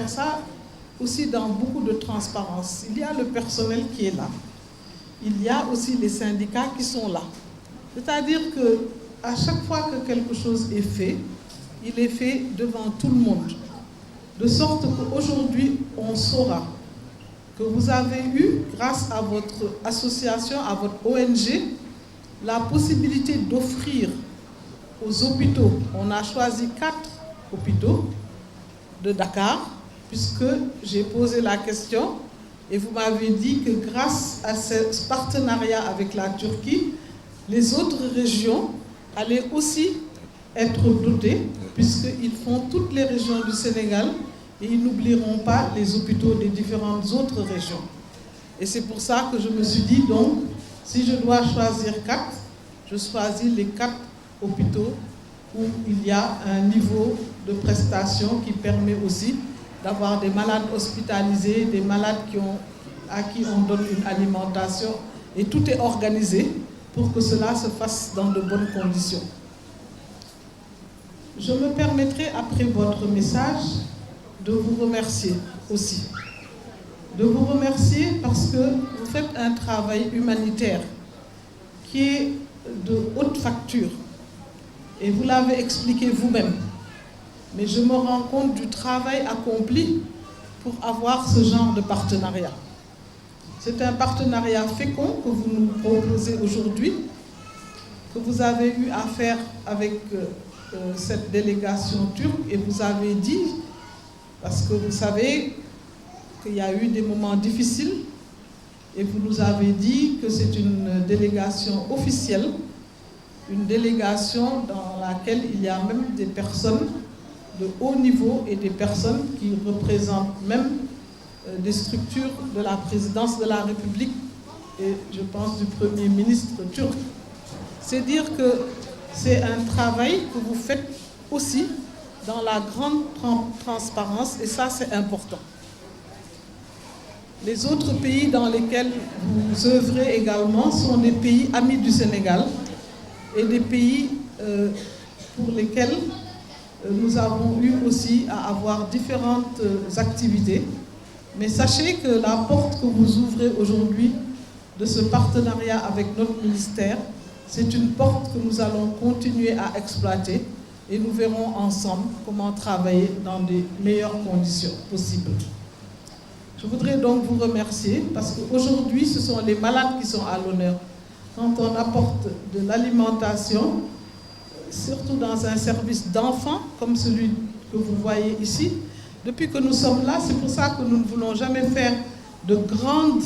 faire ça aussi dans beaucoup de transparence. Il y a le personnel qui est là. Il y a aussi les syndicats qui sont là. C'est-à-dire qu'à chaque fois que quelque chose est fait, il est fait devant tout le monde. De sorte qu'aujourd'hui, on saura que vous avez eu, grâce à votre association, à votre ONG, la possibilité d'offrir aux hôpitaux. On a choisi 4 hôpitaux de Dakar, puisque j'ai posé la question et vous m'avez dit que grâce à ce partenariat avec la Turquie, les autres régions allaient aussi être dotées, puisqu'ils font toutes les régions du Sénégal et ils n'oublieront pas les hôpitaux des différentes autres régions. Et c'est pour ça que je me suis dit, donc, si je dois choisir 4, je choisis les 4 hôpitaux où il y a un niveau de prestation qui permet aussi d'avoir des malades hospitalisés, des malades à qui on donne une alimentation, et tout est organisé pour que cela se fasse dans de bonnes conditions. Je me permettrai, après votre message, de vous remercier aussi. De vous remercier parce que vous faites un travail humanitaire qui est de haute facture. Et vous l'avez expliqué vous-même. Mais je me rends compte du travail accompli pour avoir ce genre de partenariat. C'est un partenariat fécond que vous nous proposez aujourd'hui, que vous avez eu à faire avec cette délégation turque, et vous avez dit, parce que vous savez qu'il y a eu des moments difficiles, et vous nous avez dit que c'est une délégation officielle, une délégation dans laquelle il y a même des personnes de haut niveau et des personnes qui représentent même des structures de la présidence de la République et je pense du Premier ministre turc. C'est dire que c'est un travail que vous faites aussi dans la grande transparence et ça c'est important. Les autres pays dans lesquels vous œuvrez également sont des pays amis du Sénégal et des pays pour lesquels nous avons eu aussi à avoir différentes activités. Mais sachez que la porte que vous ouvrez aujourd'hui de ce partenariat avec notre ministère, c'est une porte que nous allons continuer à exploiter et nous verrons ensemble comment travailler dans des meilleures conditions possibles. Je voudrais donc vous remercier parce qu'aujourd'hui, ce sont les malades qui sont à l'honneur. Quand on apporte de l'alimentation, surtout dans un service d'enfants comme celui que vous voyez ici, depuis que nous sommes là, c'est pour ça que nous ne voulons jamais faire de grandes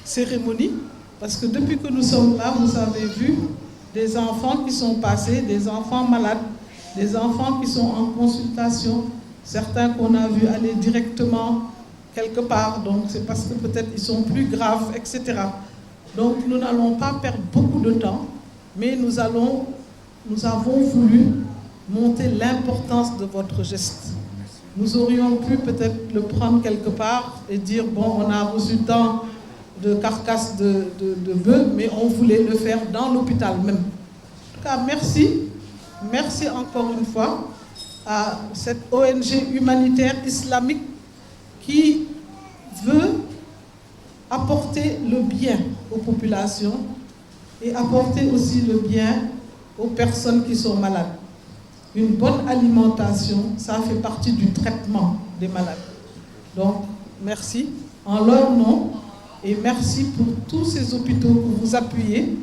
cérémonies, parce que depuis que nous sommes là, vous avez vu des enfants qui sont passés, des enfants malades, des enfants qui sont en consultation, certains qu'on a vu aller directement quelque part, donc c'est parce que peut-être ils sont plus graves, etc. Donc nous n'allons pas perdre beaucoup de temps, mais nous avons voulu monter l'importance de votre geste. Nous aurions pu peut-être le prendre quelque part et dire, bon, on a reçu tant de carcasses de bœufs, mais on voulait le faire dans l'hôpital même. En tout cas, merci. Merci encore une fois à cette ONG humanitaire islamique qui veut apporter le bien aux populations et apporter aussi le bien aux personnes qui sont malades. Une bonne alimentation, ça fait partie du traitement des malades. Donc, merci en leur nom et merci pour tous ces hôpitaux que vous appuyez,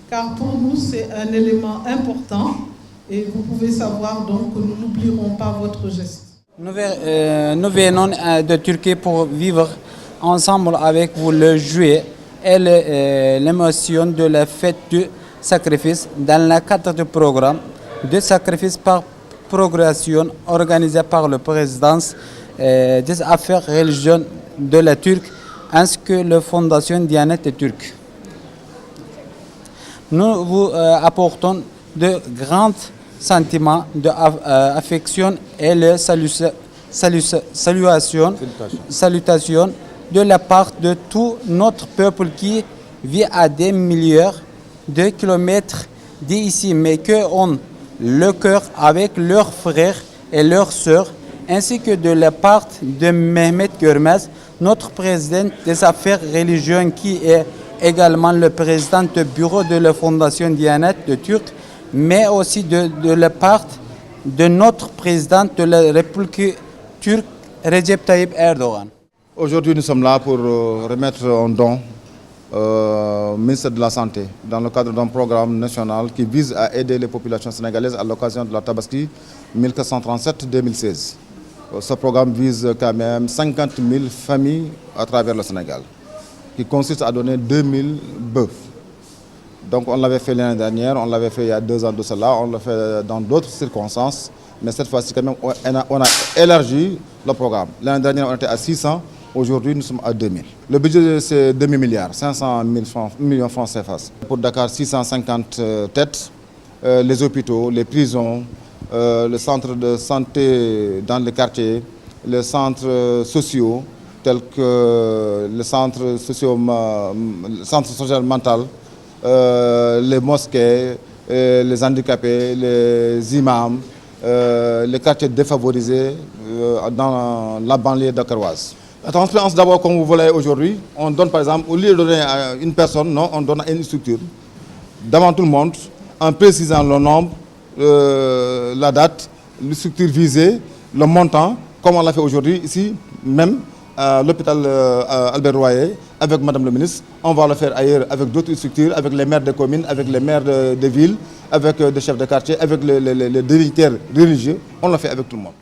car pour nous, c'est un élément important et vous pouvez savoir donc que nous n'oublierons pas votre geste. Nous venons de Turquie pour vivre ensemble avec vous le juillet et l'émotion de la fête du sacrifice dans le cadre du programme de sacrifice par progression organisé par la présidence des affaires religieuses de la Turquie ainsi que la fondation Diyanet turque. Nous vous apportons de grands sentiments d'affection et de salutations de la part de tout notre peuple qui vit à des milliers de kilomètres d'ici, mais qui ont le cœur avec leurs frères et leurs sœurs ainsi que de la part de Mehmet Görmez, notre président des affaires religieuses qui est également le président du bureau de la Fondation Diyanet de Turc, mais aussi de la part de notre président de la République turque, Recep Tayyip Erdogan. Aujourd'hui, nous sommes là pour remettre un don au ministère de la Santé dans le cadre d'un programme national qui vise à aider les populations sénégalaises à l'occasion de la Tabaski 1437-2016. Ce programme vise quand même 50 000 familles à travers le Sénégal, qui consiste à donner 2000 bœufs. Donc on l'avait fait l'année dernière, on l'avait fait il y a 2 ans de cela, on l'a fait dans d'autres circonstances, mais cette fois-ci quand même on a élargi le programme. L'année dernière on était à 600, aujourd'hui nous sommes à 2000. Le budget c'est 2 milliards, 500 millions francs CFA. Pour Dakar 650 têtes, les hôpitaux, les prisons, le centre de santé dans les quartiers, les centres sociaux tels que le centre social mental, les mosquées, les handicapés, les imams, les quartiers défavorisés dans la banlieue dakaroise. La transparence d'abord, comme vous voyez aujourd'hui, on donne par exemple, au lieu de donner à une personne, non, on donne à une structure, devant tout le monde, en précisant le nombre, la date, la structure visée, le montant, comme on l'a fait aujourd'hui ici, même à l'hôpital Albert Royer, avec Madame le ministre. On va le faire ailleurs avec d'autres structures, avec les maires des communes, avec les maires des villes, avec des chefs de quartier, avec les dignitaires religieux. On l'a fait avec tout le monde.